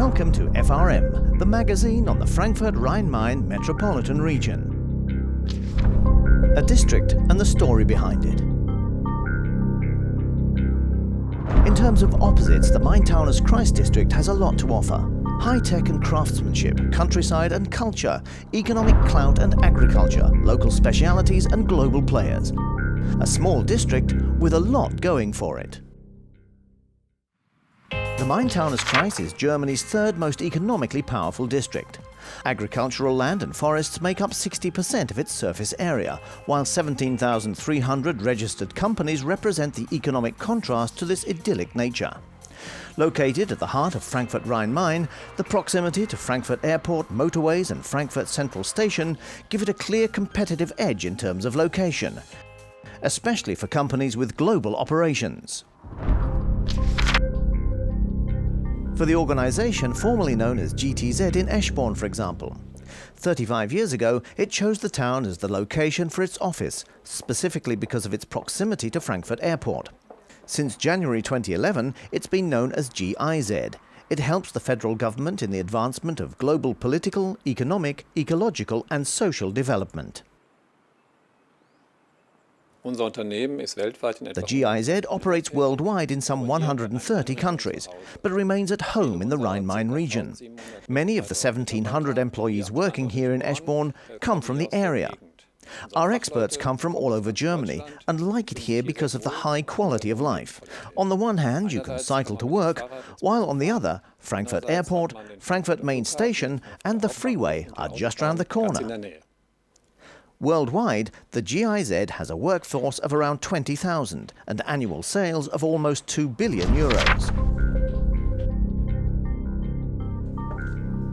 Welcome to FRM, the magazine on the Frankfurt-Rhein-Main metropolitan region. A district and the story behind it. In terms of opposites, the Main-Taunus-Kreis district has a lot to offer. High-tech and craftsmanship, countryside and culture, economic clout and agriculture, local specialities and global players. A small district with a lot going for it. The Main-Taunus-Kreis is Germany's third most economically powerful district. Agricultural land and forests make up 60% of its surface area, while 17,300 registered companies represent the economic contrast to this idyllic nature. Located at the heart of Frankfurt-Rhein-Main, the proximity to Frankfurt Airport, motorways and Frankfurt Central Station give it a clear competitive edge in terms of location, especially for companies with global operations. For the organization formerly known as GTZ in Eschborn, for example. 35 years ago, it chose the town as the location for its office, specifically because of its proximity to Frankfurt Airport. Since January 2011, it's been known as GIZ. It helps the federal government in the advancement of global political, economic, ecological and social development. The GIZ operates worldwide in some 130 countries, but remains at home in the Rhine-Main region. Many of the 1,700 employees working here in Eschborn come from the area. Our experts come from all over Germany and like it here because of the high quality of life. On the one hand, you can cycle to work, while on the other, Frankfurt Airport, Frankfurt Main Station and the freeway are just round the corner. Worldwide, the GIZ has a workforce of around 20,000 and annual sales of almost 2 billion euros.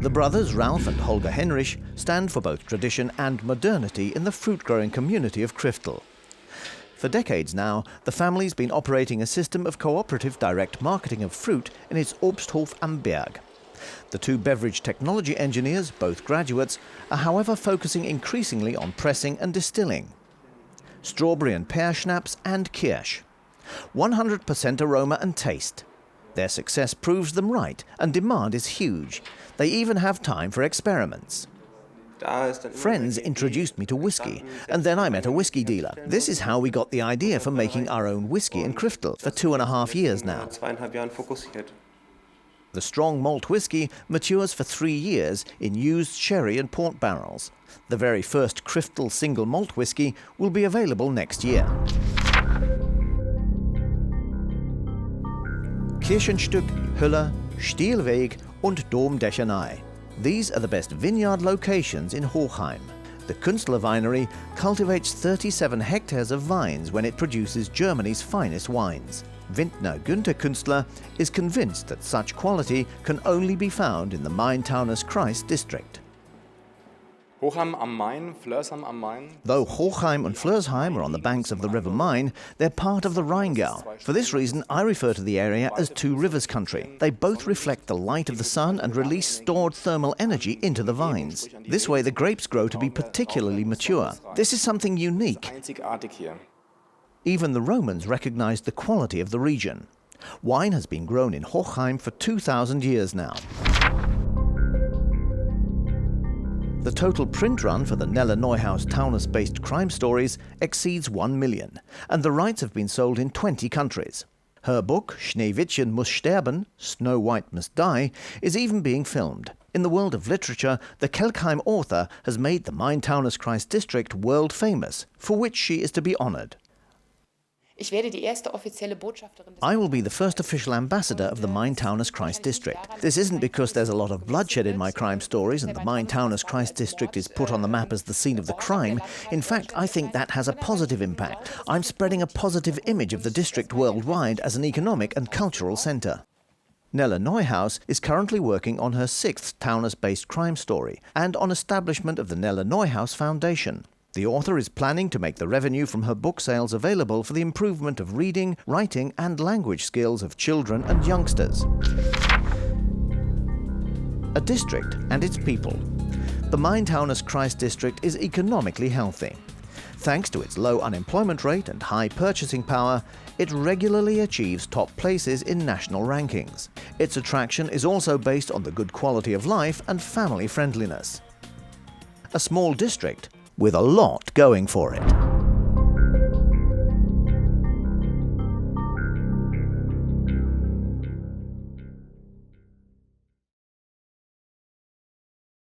The brothers Ralf and Holger Henrich stand for both tradition and modernity in the fruit-growing community of Kriftel. For decades now, the family's been operating a system of cooperative direct marketing of fruit in its Obsthof am Berg. The two beverage technology engineers, both graduates, are however focusing increasingly on pressing and distilling. Strawberry and pear schnapps and kirsch. 100% aroma and taste. Their success proves them right and demand is huge. They even have time for experiments. Friends introduced me to whiskey, and then I met a whiskey dealer. This is how we got the idea for making our own whiskey in Kriftel for 2.5 years now. The strong malt whiskey matures for 3 years in used sherry and port barrels. The very first Kriftel single malt whiskey will be available next year. Kirchenstück, Hölle, Stielweg und Domdechanei. These are the best vineyard locations in Hochheim. The Künstler Winery cultivates 37 hectares of vines when it produces Germany's finest wines. Vintner Günther Künstler is convinced that such quality can only be found in the Main-Taunus-Kreis district. Though Hochheim and Flörsheim are on the banks of the River Main, they're part of the Rheingau. For this reason, I refer to the area as two rivers country. They both reflect the light of the sun and release stored thermal energy into the vines. This way the grapes grow to be particularly mature. This is something unique. Even the Romans recognized the quality of the region. Wine has been grown in Hochheim for 2,000 years now. The total print run for the Nelle Neuhaus Taunus-based crime stories exceeds 1 million, and the rights have been sold in 20 countries. Her book, Schneewittchen muss sterben, Snow White Must Die, is even being filmed. In the world of literature, the Kelkheim author has made the Main-Taunus-Kreis district world famous, for which she is to be honored. I will be the first official ambassador of the Main-Taunus-Kreis district. This isn't because there's a lot of bloodshed in my crime stories and the Main-Taunus-Kreis district is put on the map as the scene of the crime. In fact, I think that has a positive impact. I'm spreading a positive image of the district worldwide as an economic and cultural centre. Nelle Neuhaus is currently working on her 6th Taunus-based crime story and on establishment of the Nelle Neuhaus Foundation. The author is planning to make the revenue from her book sales available for the improvement of reading, writing and language skills of children and youngsters. A district and its people. The Main-Taunus-Kreis district is economically healthy. Thanks to its low unemployment rate and high purchasing power, it regularly achieves top places in national rankings. Its attraction is also based on the good quality of life and family friendliness. A small district with a lot going for it.